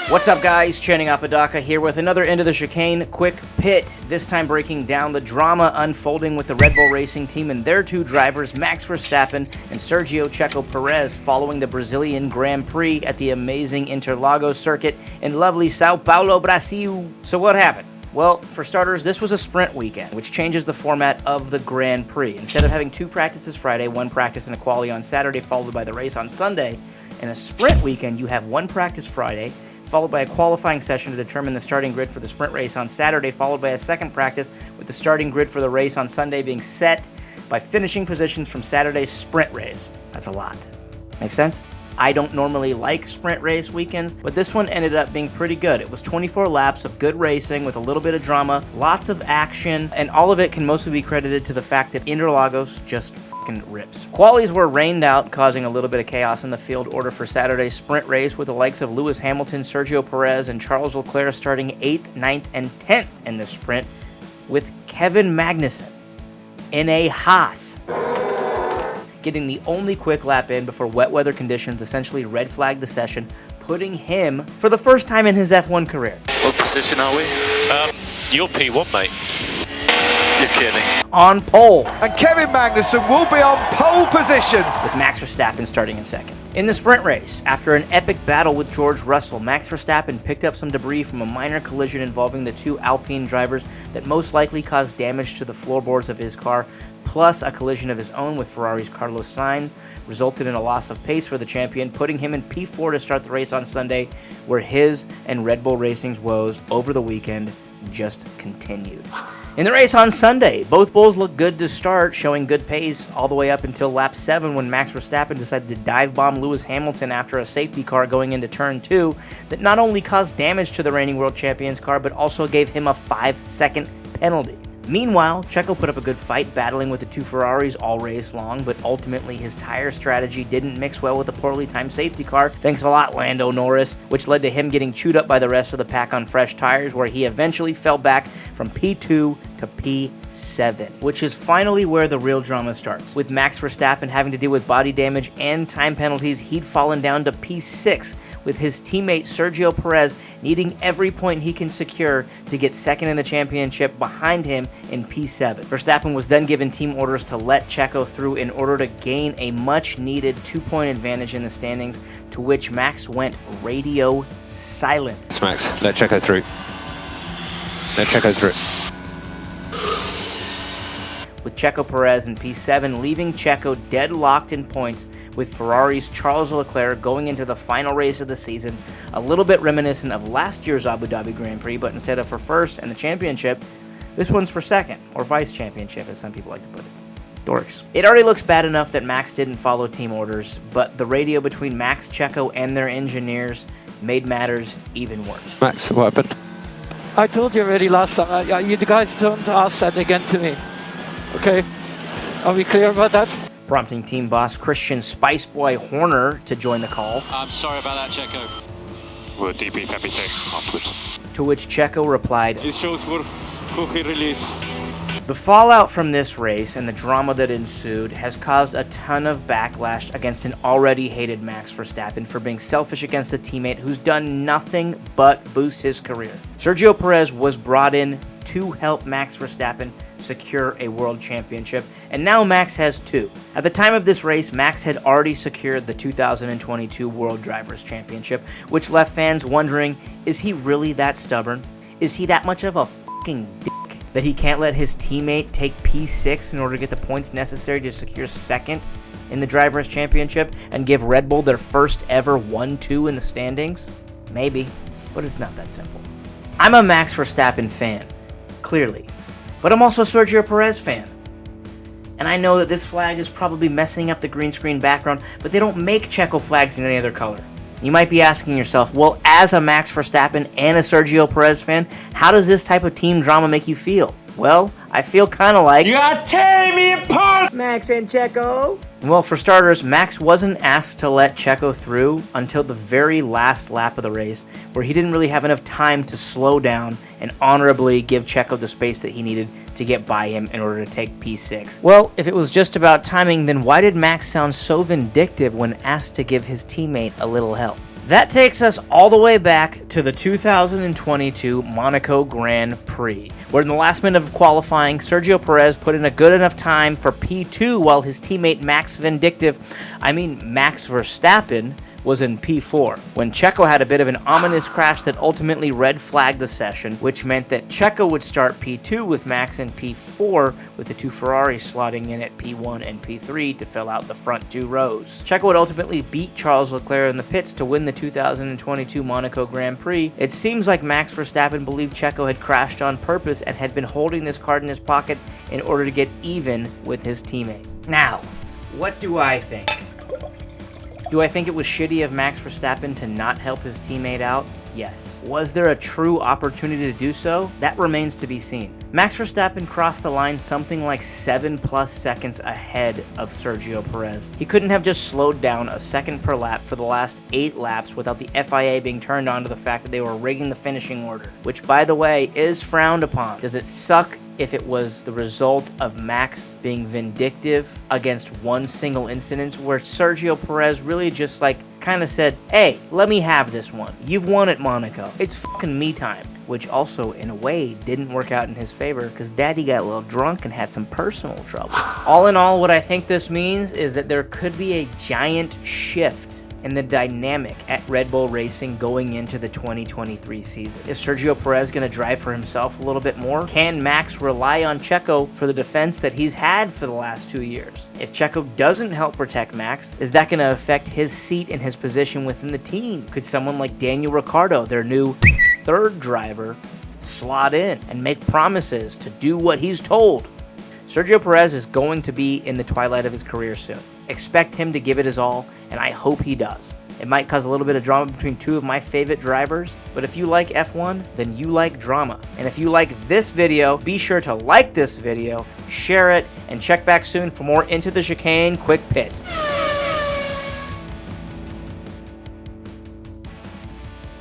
What's up, guys? Channing Apodaca here with another End of the Chicane quick pit, this time breaking down the drama unfolding with the Red Bull Racing team and their two drivers, Max Verstappen and Sergio Checo Perez, following the Brazilian Grand Prix at the amazing Interlagos circuit in lovely Sao Paulo, Brazil. So what happened? Well, for starters, this was a sprint weekend, which changes the format of the Grand Prix. Instead of having two practices Friday, one practice and a quali on Saturday, followed by the race on Sunday, in a sprint weekend, you have one practice Friday, followed by a qualifying session to determine the starting grid for the sprint race on Saturday, followed by a second practice with the starting grid for the race on Sunday being set by finishing positions from Saturday's sprint race. That's a lot. Make sense? I don't normally like sprint race weekends, but this one ended up being pretty good. It was 24 laps of good racing with a little bit of drama, lots of action, and all of it can mostly be credited to the fact that Interlagos just fucking rips. Qualies were rained out, causing a little bit of chaos in the field order for Saturday's sprint race, with the likes of Lewis Hamilton, Sergio Perez, and Charles Leclerc starting 8th, 9th, and 10th in the sprint, with Kevin Magnussen in a Haas getting the only quick lap in before wet weather conditions essentially red flagged the session, putting him, for the first time in his F1 career. What position are we? You're P1, mate. You're kidding. On pole. And Kevin Magnussen will be on pole position, with Max Verstappen starting in second. In the sprint race, after an epic battle with George Russell, Max Verstappen picked up some debris from a minor collision involving the two Alpine drivers that most likely caused damage to the floorboards of his car, plus a collision of his own with Ferrari's Carlos Sainz, resulted in a loss of pace for the champion, putting him in P4 to start the race on Sunday, where his and Red Bull Racing's woes over the weekend just continued. In the race on Sunday, both bulls looked good to start, showing good pace all the way up until lap 7 when Max Verstappen decided to dive bomb Lewis Hamilton after a safety car going into turn 2 that not only caused damage to the reigning world champion's car, but also gave him a 5-second penalty. Meanwhile, Checo put up a good fight battling with the two Ferraris all race long, but ultimately his tire strategy didn't mix well with a poorly timed safety car. Thanks a lot, Lando Norris, which led to him getting chewed up by the rest of the pack on fresh tires, where he eventually fell back from P2 to P7, which is finally where the real drama starts. With Max Verstappen having to deal with body damage and time penalties, he'd fallen down to P6, with his teammate Sergio Perez needing every point he can secure to get second in the championship behind him in P7. Verstappen was then given team orders to let Checo through in order to gain a much-needed 2-point advantage in the standings, to which Max went radio silent. It's Max. Let Checo through. Let Checo through. With Checo Perez in P7, leaving Checo deadlocked in points with Ferrari's Charles Leclerc going into the final race of the season, a little bit reminiscent of last year's Abu Dhabi Grand Prix, but instead of for first and the championship, this one's for second, or vice championship as some people like to put it. Dorks. It already looks bad enough that Max didn't follow team orders, but the radio between Max, Checo, and their engineers made matters even worse. Max, what happened? I told you already last time. You guys don't ask that again to me. Okay? Are we clear about that? Prompting team boss Christian Spiceboy Horner to join the call. I'm sorry about that, Checo. We'll debrief everything afterwards. To which Checo replied, It shows who he really is. The fallout from this race and the drama that ensued has caused a ton of backlash against an already hated Max Verstappen for being selfish against a teammate who's done nothing but boost his career. Sergio Perez was brought in to help Max Verstappen secure a world championship, and now Max has 2. At the time of this race, Max had already secured the 2022 World Drivers' Championship, which left fans wondering, is he really that stubborn? Is he that much of a fucking dick that he can't let his teammate take P6 in order to get the points necessary to secure second in the Drivers' Championship and give Red Bull their first ever 1-2 in the standings? Maybe, but it's not that simple. I'm a Max Verstappen fan, clearly, but I'm also a Sergio Perez fan. And I know that this flag is probably messing up the green screen background, but they don't make Checo flags in any other color. You might be asking yourself, well, as a Max Verstappen and a Sergio Perez fan, how does this type of team drama make you feel? Well, I feel kind of like... You are tearing me apart! Max and Checo. Well, for starters, Max wasn't asked to let Checo through until the very last lap of the race, where he didn't really have enough time to slow down and honorably give Checo the space that he needed to get by him in order to take P6. Well, if it was just about timing, then why did Max sound so vindictive when asked to give his teammate a little help? That takes us all the way back to the 2022 Monaco Grand Prix, where in the last minute of qualifying, Sergio Perez put in a good enough time for P2 while his teammate Max Verstappen was in P4, when Checo had a bit of an ominous crash that ultimately red flagged the session, which meant that Checo would start P2 with Max in P4, with the two Ferraris slotting in at P1 and P3 to fill out the front two rows. Checo would ultimately beat Charles Leclerc in the pits to win the 2022 Monaco Grand Prix. It seems like Max Verstappen believed Checo had crashed on purpose and had been holding this card in his pocket in order to get even with his teammate. Now, what do I think? Do I think it was shitty of Max Verstappen to not help his teammate out? Yes. Was there a true opportunity to do so? That remains to be seen. Max Verstappen crossed the line something like 7+ seconds ahead of Sergio Perez. He couldn't have just slowed down a second per lap for the last 8 laps without the FIA being turned on to the fact that they were rigging the finishing order, which, by the way, is frowned upon. Does it suck if it was the result of Max being vindictive against one single incident where Sergio Perez really just kind of said, hey, let me have this one. You've won at Monaco. It's fucking me time. Which also, in a way, didn't work out in his favor because Daddy got a little drunk and had some personal trouble. All in all, what I think this means is that there could be a giant shift in the dynamic at Red Bull Racing going into the 2023 season. Is Sergio Perez going to drive for himself a little bit more? Can Max rely on Checo for the defense that he's had for the last 2 years? If Checo doesn't help protect Max, is that going to affect his seat and his position within the team? Could someone like Daniel Ricciardo, their new third driver, slot in and make promises to do what he's told? Sergio Perez is going to be in the twilight of his career soon. Expect him to give it his all, and I hope he does. It might cause a little bit of drama between two of my favorite drivers, but if you like F1, then you like drama. And if you like this video, be sure to like this video, share it, and check back soon for more Into the Chicane Quick Pits.